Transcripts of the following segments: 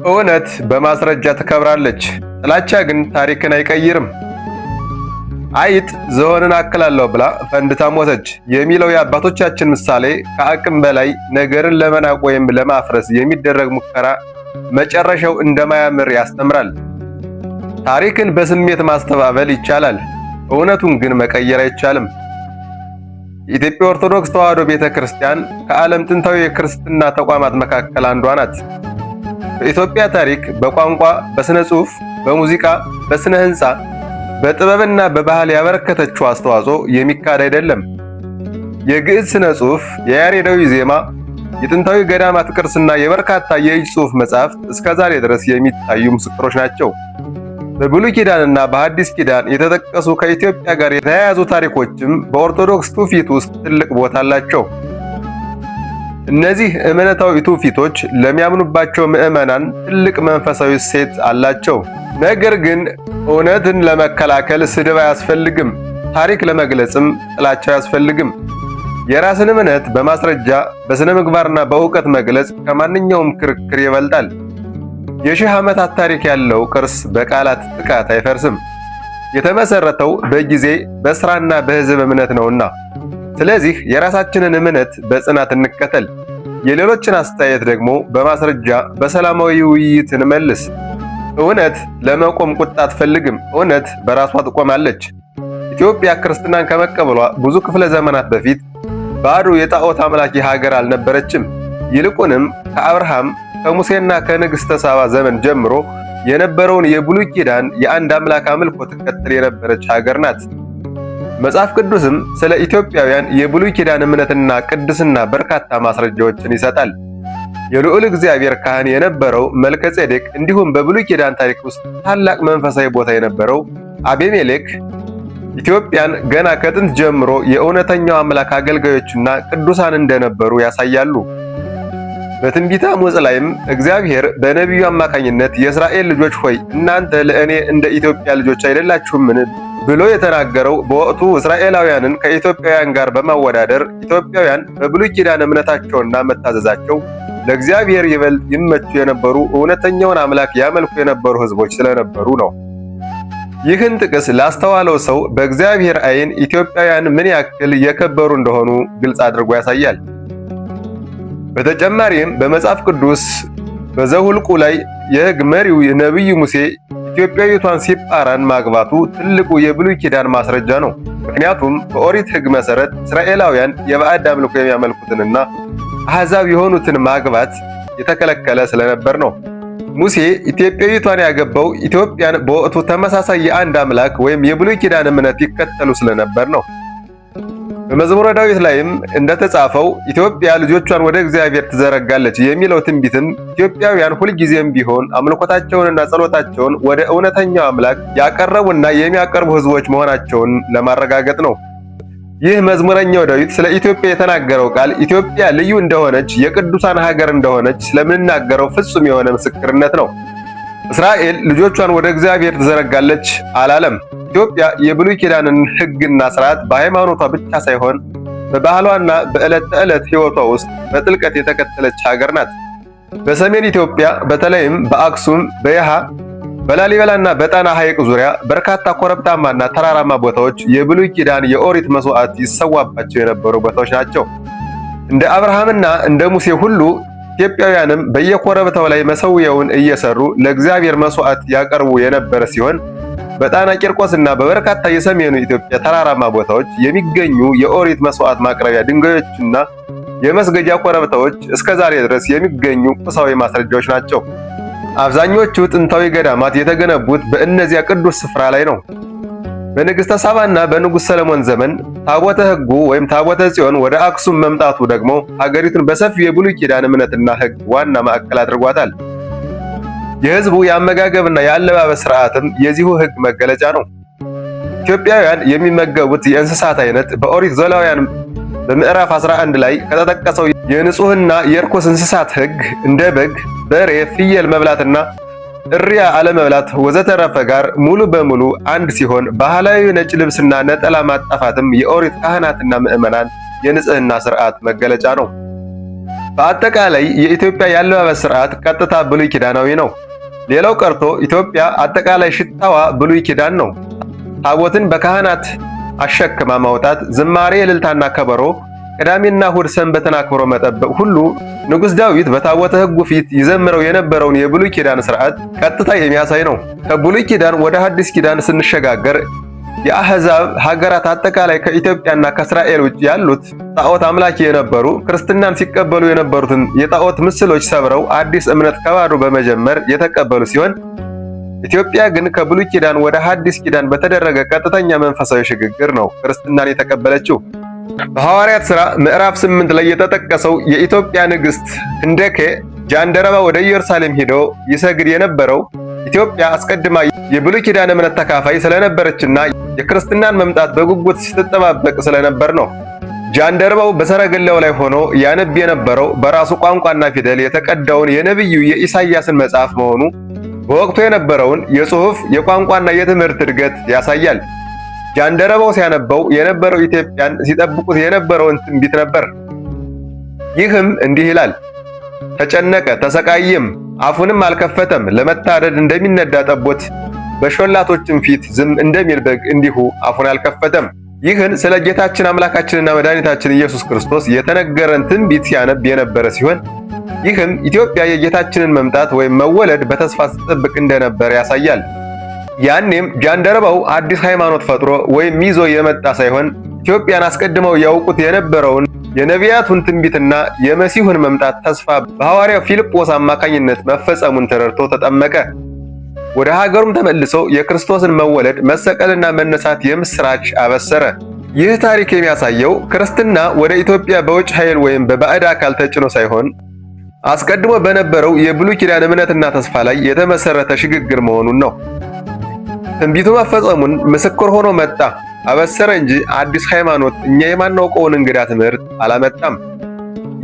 እውነት በማስረጃ ትከብራለች፣ ጥላቻ ግን ታሪክን አይቀይርም። አይጥ ዝሆንን አክላለሁ ብላ ፈንድታ ሞተች የሚለው የአባቶቻችን ምሳሌ ከአቅም በላይ ነገርን ለመናቅ ወይም ለማፍረስ የሚደረግ ሙከራ መጨረሻው እንደማያምር ያስተምራል። ታሪክን በስሜት ማስተባበል ይቻላል፣ እውነቱን ግን መቀየር አይቻልም። የኢትዮጵያ ኦርቶዶክስ ተዋሕዶ ቤተክርስቲያን ከዓለም ጥንታዊ የክርስትና ተቋማት መካከል አንዷ ናት። በኢትዮጵያ ታሪክ በቋንቋ፣ በስነ ጽሑፍ፣ በሙዚቃ፣ በስነ ህንፃ፣ በጥበብና በባህል ያበረከተችው አስተዋጽኦ የሚካድ አይደለም። የግዕዝ ስነ ጽሑፍ፣ የያሬዳዊ ዜማ፣ የጥንታዊ ገዳማት ቅርስና የበርካታ የእጅ ጽሑፍ መጻሕፍት እስከዛሬ ድረስ የሚታዩ ምስክሮች ናቸው። በብሉይ ኪዳንና በሐዲስ ኪዳን የተጠቀሱ ከኢትዮጵያ ጋር የተያያዙ ታሪኮችም በኦርቶዶክስ ትውፊት ውስጥ ትልቅ ቦታ አላቸው። እነዚህ እምነታዊ ትውፊቶች ለሚያምኑባቸው ምዕመናን ትልቅ መንፈሳዊ እሴት አላቸው። ነገር ግን እውነትን ለመከላከል ስድብ አያስፈልግም፣ ታሪክ ለመግለጽም ጥላቻ አያስፈልግም። የራስን እምነት በማስረጃ በስነ ምግባርና በእውቀት መግለጽ ከማንኛውም ክርክር ይበልጣል። የሺህ ዓመታት ታሪክ ያለው ቅርስ በቃላት ጥቃት አይፈርስም። የተመሰረተው በጊዜ በስራና በሕዝብ እምነት ነውና። ስለዚህ የራሳችንን እምነት በጽናት እንከተል። የሌሎችን አስተያየት ደግሞ በማስረጃ በሰላማዊ ውይይት እንመልስ። እውነት ለመቆም ቁጣ አትፈልግም፣ እውነት በራሷ ትቆማለች። ኢትዮጵያ ክርስትናን ከመቀበሏ ብዙ ክፍለ ዘመናት በፊት ባዶ የጣዖት አምላኪ ሀገር አልነበረችም። ይልቁንም ከአብርሃም ከሙሴና ከንግሥተ ሳባ ዘመን ጀምሮ የነበረውን የብሉይ ኪዳን የአንድ አምላክ አምልኮ ትከተል የነበረች ሀገር ናት። መጽሐፍ ቅዱስም ስለ ኢትዮጵያውያን የብሉይ ኪዳን እምነትና ቅድስና በርካታ ማስረጃዎችን ይሰጣል። የልዑል እግዚአብሔር ካህን የነበረው መልከጼዴቅ እንዲሁም በብሉይ ኪዳን ታሪክ ውስጥ ታላቅ መንፈሳዊ ቦታ የነበረው አቤሜሌክ ኢትዮጵያን ገና ከጥንት ጀምሮ የእውነተኛው አምላክ አገልጋዮችና ቅዱሳን እንደነበሩ ያሳያሉ። በትንቢተ አሞጽ ላይም እግዚአብሔር በነቢዩ አማካኝነት የእስራኤል ልጆች ሆይ እናንተ ለእኔ እንደ ኢትዮጵያ ልጆች አይደላችሁምን ብሎ የተናገረው በወቅቱ እስራኤላውያንን ከኢትዮጵያውያን ጋር በማወዳደር ኢትዮጵያውያን በብሉይ ኪዳን እምነታቸውና መታዘዛቸው ለእግዚአብሔር ይበልጥ ይመቹ የነበሩ እውነተኛውን አምላክ ያመልኩ የነበሩ ሕዝቦች ስለነበሩ ነው። ይህን ጥቅስ ላስተዋለው ሰው በእግዚአብሔር ዓይን ኢትዮጵያውያን ምን ያክል የከበሩ እንደሆኑ ግልጽ አድርጎ ያሳያል። በተጨማሪም በመጽሐፍ ቅዱስ በዘኍልቍ ላይ የሕግ መሪው የነቢዩ ሙሴ ኢትዮጵያዊቷን ሲጳራን ማግባቱ ትልቁ የብሉይ ኪዳን ማስረጃ ነው። ምክንያቱም በኦሪት ሕግ መሠረት እስራኤላውያን የባዕድ አምልኮ የሚያመልኩትንና አሕዛብ የሆኑትን ማግባት የተከለከለ ስለነበር ነው። ሙሴ ኢትዮጵያዊቷን ያገባው ኢትዮጵያን በወቅቱ ተመሳሳይ የአንድ አምላክ ወይም የብሉይ ኪዳን እምነት ይከተሉ ስለነበር ነው። በመዝሙረ ዳዊት ላይም እንደተጻፈው ኢትዮጵያ ልጆቿን ወደ እግዚአብሔር ትዘረጋለች የሚለው ትንቢትም ኢትዮጵያውያን ሁልጊዜም ቢሆን አምልኮታቸውንና ጸሎታቸውን ወደ እውነተኛው አምላክ ያቀረቡና የሚያቀርቡ ሕዝቦች መሆናቸውን ለማረጋገጥ ነው። ይህ መዝሙረኛው ዳዊት ስለ ኢትዮጵያ የተናገረው ቃል ኢትዮጵያ ልዩ እንደሆነች የቅዱሳን ሀገር እንደሆነች ስለምንናገረው ፍጹም የሆነ ምስክርነት ነው። እስራኤል ልጆቿን ወደ እግዚአብሔር ትዘረጋለች አላለም። ኢትዮጵያ የብሉይ ኪዳንን ሕግና ሥርዓት በሃይማኖቷ ብቻ ሳይሆን በባህሏና በዕለት ተዕለት ሕይወቷ ውስጥ በጥልቀት የተከተለች ሀገር ናት። በሰሜን ኢትዮጵያ በተለይም በአክሱም፣ በየሃ፣ በላሊበላና በጣና ሐይቅ ዙሪያ በርካታ ኮረብታማና ተራራማ ቦታዎች የብሉይ ኪዳን የኦሪት መስዋዕት ይሰዋባቸው የነበሩ ቦታዎች ናቸው። እንደ አብርሃምና እንደ ሙሴ ሁሉ ኢትዮጵያውያንም በየኮረብታው ላይ መሠዊያውን እየሰሩ ለእግዚአብሔር መስዋዕት ያቀርቡ የነበረ ሲሆን በጣና ቂርቆስና በበርካታ የሰሜኑ ኢትዮጵያ ተራራማ ቦታዎች የሚገኙ የኦሪት መስዋዕት ማቅረቢያ ድንጋዮችና የመስገጃ ኮረብታዎች እስከዛሬ ድረስ የሚገኙ ቁሳዊ ማስረጃዎች ናቸው። አብዛኞቹ ጥንታዊ ገዳማት የተገነቡት በእነዚያ ቅዱስ ስፍራ ላይ ነው። በንግሥተ ሳባና በንጉሥ ሰለሞን ዘመን ታቦተ ሕጉ ወይም ታቦተ ጽዮን ወደ አክሱም መምጣቱ ደግሞ ሀገሪቱን በሰፊው የብሉይ ኪዳን እምነትና ሕግ ዋና ማዕከል አድርጓታል። የሕዝቡ የአመጋገብና የአለባበስ ሥርዓትም የዚሁ ሕግ መገለጫ ነው። ኢትዮጵያውያን የሚመገቡት የእንስሳት አይነት በኦሪት ዘሌዋውያን በምዕራፍ 11 ላይ ከተጠቀሰው የንጹህና የርኩስ እንስሳት ሕግ እንደ በግ፣ በሬ፣ ፍየል መብላትና እሪያ አለመብላት ወዘተረፈ ጋር ሙሉ በሙሉ አንድ ሲሆን ባህላዊ ነጭ ልብስና ነጠላ ማጣፋትም የኦሪት ካህናትና ምዕመናን የንጽህና ሥርዓት መገለጫ ነው። በአጠቃላይ የኢትዮጵያ የአለባበስ ስርዓት ቀጥታ ብሉይ ኪዳናዊ ነው። ሌላው ቀርቶ ኢትዮጵያ አጠቃላይ ሽታዋ ብሉይ ኪዳን ነው። ታቦትን በካህናት አሸክማ ማውጣት፣ ዝማሬ፣ እልልታና ከበሮ፣ ቅዳሜና እሑድ ሰንበትን አክብሮ መጠበቅ ሁሉ ንጉሥ ዳዊት በታቦተ ሕጉ ፊት ይዘምረው የነበረውን የብሉይ ኪዳን ስርዓት ቀጥታ የሚያሳይ ነው። ከብሉይ ኪዳን ወደ ሐዲስ ኪዳን ስንሸጋገር የአሕዛብ ሀገራት አጠቃላይ ከኢትዮጵያና ከእስራኤል ውጭ ያሉት ጣዖት አምላኪ የነበሩ ክርስትናን ሲቀበሉ የነበሩትን የጣዖት ምስሎች ሰብረው አዲስ እምነት ከባዶ በመጀመር የተቀበሉ ሲሆን ኢትዮጵያ ግን ከብሉይ ኪዳን ወደ ሐዲስ ኪዳን በተደረገ ቀጥተኛ መንፈሳዊ ሽግግር ነው ክርስትናን የተቀበለችው። በሐዋርያት ሥራ ምዕራፍ 8 ላይ የተጠቀሰው የኢትዮጵያ ንግሥት ህንደኬ ጃንደረባ ወደ ኢየሩሳሌም ሄዶ ይሰግድ የነበረው ኢትዮጵያ አስቀድማ የብሉይ ኪዳን እምነት ተካፋይ ስለነበረችና የክርስትናን መምጣት በጉጉት ስትጠባበቅ ስለነበር ነው። ጃንደረባው በሰረገላው ላይ ሆኖ ያነብ የነበረው በራሱ ቋንቋና ፊደል የተቀዳውን የነቢዩ የኢሳይያስን መጽሐፍ መሆኑ በወቅቱ የነበረውን የጽሑፍ የቋንቋና የትምህርት እድገት ያሳያል። ጃንደረባው ሲያነበው የነበረው ኢትዮጵያን ሲጠብቁት የነበረውን ትንቢት ነበር። ይህም እንዲህ ይላል: ተጨነቀ፣ ተሰቃየም፣ አፉንም አልከፈተም። ለመታረድ እንደሚነዳ ጠቦት በሾላቶችም ፊት ዝም እንደሚል በግ እንዲሁ አፉን አልከፈተም። ይህን ስለ ጌታችን አምላካችንና መድኃኒታችን ኢየሱስ ክርስቶስ የተነገረን ትንቢት ሲያነብ የነበረ ሲሆን ይህም ኢትዮጵያ የጌታችንን መምጣት ወይም መወለድ በተስፋ ስትጠብቅ እንደነበር ያሳያል። ያኔም ጃንደረባው አዲስ ሃይማኖት ፈጥሮ ወይም ይዞ የመጣ ሳይሆን ኢትዮጵያን አስቀድመው ያውቁት የነበረውን የነቢያቱን ትንቢትና የመሲሁን መምጣት ተስፋ በሐዋርያው ፊልጶስ አማካኝነት መፈጸሙን ተረድቶ ተጠመቀ። ወደ ሀገሩም ተመልሶ የክርስቶስን መወለድ መሰቀልና መነሳት የምስራች አበሰረ። ይህ ታሪክ የሚያሳየው ክርስትና ወደ ኢትዮጵያ በውጭ ኃይል ወይም በባዕድ አካል ተጭኖ ሳይሆን አስቀድሞ በነበረው የብሉይ ኪዳን እምነትና ተስፋ ላይ የተመሰረተ ሽግግር መሆኑን ነው። ትንቢቱ መፈጸሙን ምስክር ሆኖ መጣ፣ አበሰረ እንጂ አዲስ ሃይማኖት እኛ የማናውቀውን እንግዳ ትምህርት አላመጣም።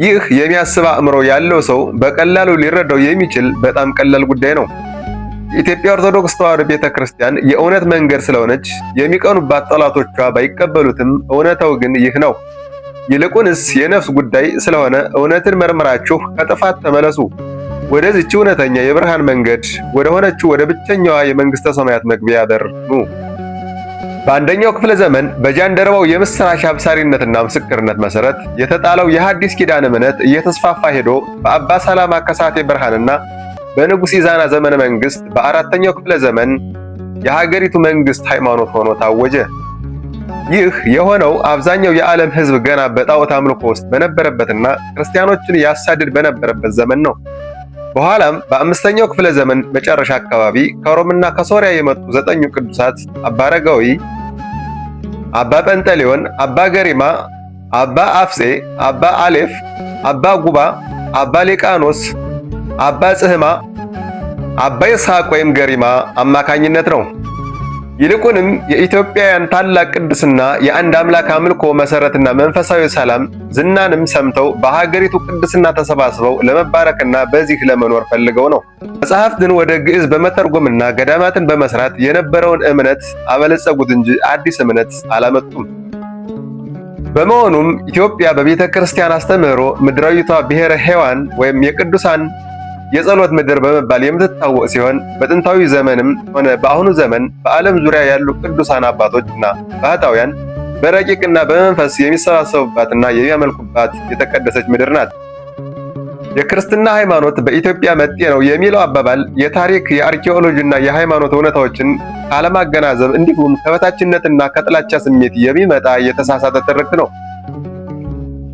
ይህ የሚያስብ አእምሮ ያለው ሰው በቀላሉ ሊረዳው የሚችል በጣም ቀላል ጉዳይ ነው። የኢትዮጵያ ኦርቶዶክስ ተዋሕዶ ቤተክርስቲያን የእውነት መንገድ ስለሆነች የሚቀኑባት ጠላቶቿ ባይቀበሉትም እውነታው ግን ይህ ነው። ይልቁንስ የነፍስ ጉዳይ ስለሆነ እውነትን መርምራችሁ ከጥፋት ተመለሱ፣ ወደዚች እውነተኛ የብርሃን መንገድ ወደ ሆነችው ወደ ብቸኛዋ የመንግስተ ሰማያት መግቢያ በር ኑ። በአንደኛው ክፍለ ዘመን በጃንደረባው የምስራች አብሳሪነትና ምስክርነት መሰረት የተጣለው የሐዲስ ኪዳን እምነት እየተስፋፋ ሄዶ በአባ ሰላማ ከሳቴ ብርሃንና በንጉሥ ኢዛና ዘመነ መንግስት በአራተኛው ክፍለ ዘመን የሀገሪቱ መንግስት ሃይማኖት ሆኖ ታወጀ። ይህ የሆነው አብዛኛው የዓለም ሕዝብ ገና በጣዖት አምልኮ ውስጥ በነበረበትና ክርስቲያኖችን ያሳድድ በነበረበት ዘመን ነው። በኋላም በአምስተኛው ክፍለ ዘመን መጨረሻ አካባቢ ከሮምና ከሶሪያ የመጡ 9 ቅዱሳት አባ አረጋዊ፣ አባ ጰንጠሌዎን፣ አባ ገሪማ፣ አባ አፍጼ፣ አባ አሌፍ፣ አባ ጉባ፣ አባ ሊቃኖስ፣ አባ ጽህማ፣ አባ ይስሐቅ ወይም ገሪማ አማካኝነት ነው። ይልቁንም የኢትዮጵያውያን ታላቅ ቅድስና የአንድ አምላክ አምልኮ መሰረትና መንፈሳዊ ሰላም ዝናንም ሰምተው በሀገሪቱ ቅድስና ተሰባስበው ለመባረክና በዚህ ለመኖር ፈልገው ነው። መጽሐፍትን ወደ ግዕዝ በመተርጎምና ገዳማትን በመስራት የነበረውን እምነት አበለጸጉት እንጂ አዲስ እምነት አላመጡም። በመሆኑም ኢትዮጵያ በቤተ ክርስቲያን አስተምህሮ ምድራዊቷ ብሔረ ሕያዋን ወይም የቅዱሳን የጸሎት ምድር በመባል የምትታወቅ ሲሆን በጥንታዊ ዘመንም ሆነ በአሁኑ ዘመን በዓለም ዙሪያ ያሉ ቅዱሳን አባቶችና ባህታውያን በረቂቅና በመንፈስ የሚሰባሰቡባትና የሚያመልኩባት የተቀደሰች ምድር ናት። የክርስትና ሃይማኖት በኢትዮጵያ መጤ ነው የሚለው አባባል የታሪክ የአርኪኦሎጂና የሃይማኖት እውነታዎችን ካለማገናዘብ እንዲሁም ከበታችነትና ከጥላቻ ስሜት የሚመጣ የተሳሳተ ትርክት ነው።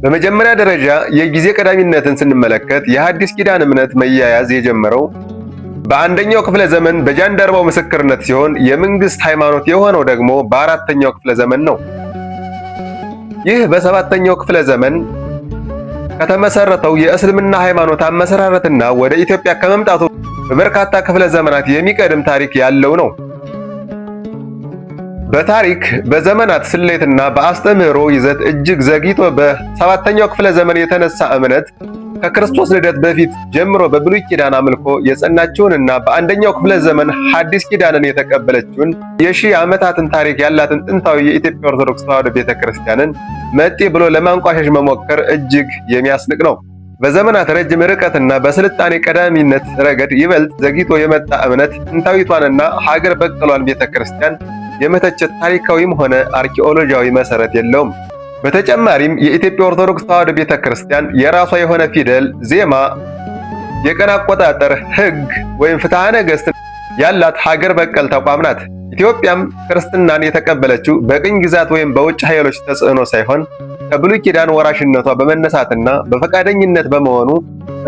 በመጀመሪያ ደረጃ የጊዜ ቀዳሚነትን ስንመለከት የሐዲስ ኪዳን እምነት መያያዝ የጀመረው በአንደኛው ክፍለ ዘመን በጃንደረባው ምስክርነት ሲሆን የመንግስት ሃይማኖት የሆነው ደግሞ በአራተኛው ክፍለ ዘመን ነው። ይህ በሰባተኛው ክፍለ ዘመን ከተመሰረተው የእስልምና ሃይማኖት አመሰራረትና ወደ ኢትዮጵያ ከመምጣቱ በበርካታ ክፍለ ዘመናት የሚቀድም ታሪክ ያለው ነው። በታሪክ በዘመናት ስሌትና በአስተምህሮ ይዘት እጅግ ዘግይቶ በሰባተኛው ክፍለ ዘመን የተነሳ እምነት ከክርስቶስ ልደት በፊት ጀምሮ በብሉይ ኪዳን አምልኮ የጸናችውንና በአንደኛው ክፍለ ዘመን ሐዲስ ኪዳንን የተቀበለችውን የሺህ ዓመታትን ታሪክ ያላትን ጥንታዊ የኢትዮጵያ ኦርቶዶክስ ተዋሕዶ ቤተክርስቲያንን መጤ ብሎ ለማንቋሸሽ መሞከር እጅግ የሚያስንቅ ነው። በዘመናት ረጅም ርቀትና በስልጣኔ ቀዳሚነት ረገድ ይበልጥ ዘግይቶ የመጣ እምነት ጥንታዊቷንና ሀገር በቀሏን ቤተክርስቲያን የመተቸት ታሪካዊም ሆነ አርኪኦሎጂያዊ መሰረት የለውም። በተጨማሪም የኢትዮጵያ ኦርቶዶክስ ተዋሕዶ ቤተክርስቲያን የራሷ የሆነ ፊደል፣ ዜማ፣ የቀን አቆጣጠር፣ ሕግ ወይም ፍትሐ ነገሥት ያላት ሀገር በቀል ተቋም ናት። ኢትዮጵያም ክርስትናን የተቀበለችው በቅኝ ግዛት ወይም በውጭ ኃይሎች ተጽዕኖ ሳይሆን ከብሉይ ኪዳን ወራሽነቷ በመነሳትና በፈቃደኝነት በመሆኑ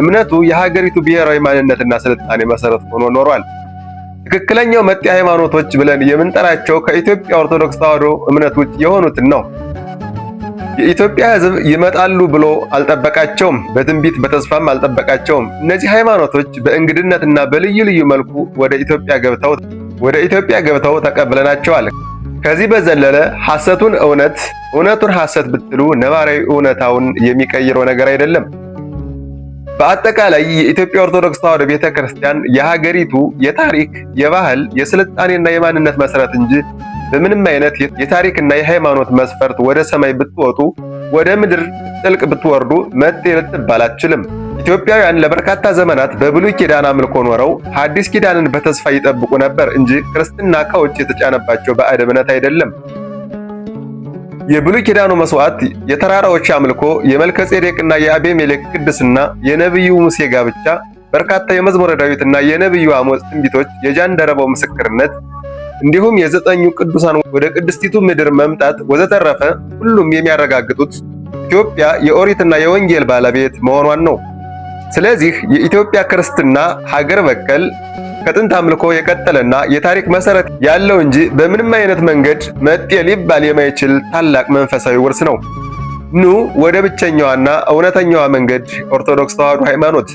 እምነቱ የሀገሪቱ ብሔራዊ ማንነትና ስልጣኔ መሰረት ሆኖ ኖሯል። ትክክለኛው መጤ ሃይማኖቶች ብለን የምንጠራቸው ከኢትዮጵያ ኦርቶዶክስ ተዋሕዶ እምነት ውጭ የሆኑትን ነው። የኢትዮጵያ ሕዝብ ይመጣሉ ብሎ አልጠበቃቸውም፣ በትንቢት በተስፋም አልጠበቃቸውም። እነዚህ ሃይማኖቶች በእንግድነትና በልዩ ልዩ መልኩ ወደ ኢትዮጵያ ገብተው ተቀብለናቸዋል። ከዚህ በዘለለ ሐሰቱን እውነት፣ እውነቱን ሐሰት ብትሉ ነባራዊ እውነታውን የሚቀይረው ነገር አይደለም። በአጠቃላይ የኢትዮጵያ ኦርቶዶክስ ተዋሕዶ ቤተክርስቲያን የሀገሪቱ የታሪክ፣ የባህል፣ የስልጣኔና የማንነት መሰረት እንጂ በምንም አይነት የታሪክና የሃይማኖት መስፈርት ወደ ሰማይ ብትወጡ ወደ ምድር ጥልቅ ብትወርዱ መጤ ልትባል አትችልም። ኢትዮጵያውያን ለበርካታ ዘመናት በብሉይ ኪዳን አምልኮ ኖረው ሐዲስ ኪዳንን በተስፋ ይጠብቁ ነበር እንጂ ክርስትና ከውጭ የተጫነባቸው ባዕድ እምነት አይደለም። የብሉይ ኪዳኑ መስዋዕት፣ የተራራዎች አምልኮ፣ የመልከጼዴቅና የአቤሜሌክ ቅድስና፣ የነቢዩ ሙሴ ጋብቻ፣ በርካታ የመዝሙረ ዳዊትና የነቢዩ አሞጽ ትንቢቶች፣ የጃንደረባው ምስክርነት እንዲሁም የዘጠኙ ቅዱሳን ወደ ቅድስቲቱ ምድር መምጣት ወዘተረፈ ሁሉም የሚያረጋግጡት ኢትዮጵያ የኦሪትና የወንጌል ባለቤት መሆኗን ነው። ስለዚህ የኢትዮጵያ ክርስትና ሀገር በቀል ከጥንት አምልኮ የቀጠለና የታሪክ መሰረት ያለው እንጂ በምንም አይነት መንገድ መጤ ሊባል የማይችል ታላቅ መንፈሳዊ ውርስ ነው። ኑ ወደ ብቸኛዋና እውነተኛዋ መንገድ ኦርቶዶክስ ተዋሕዶ ሃይማኖት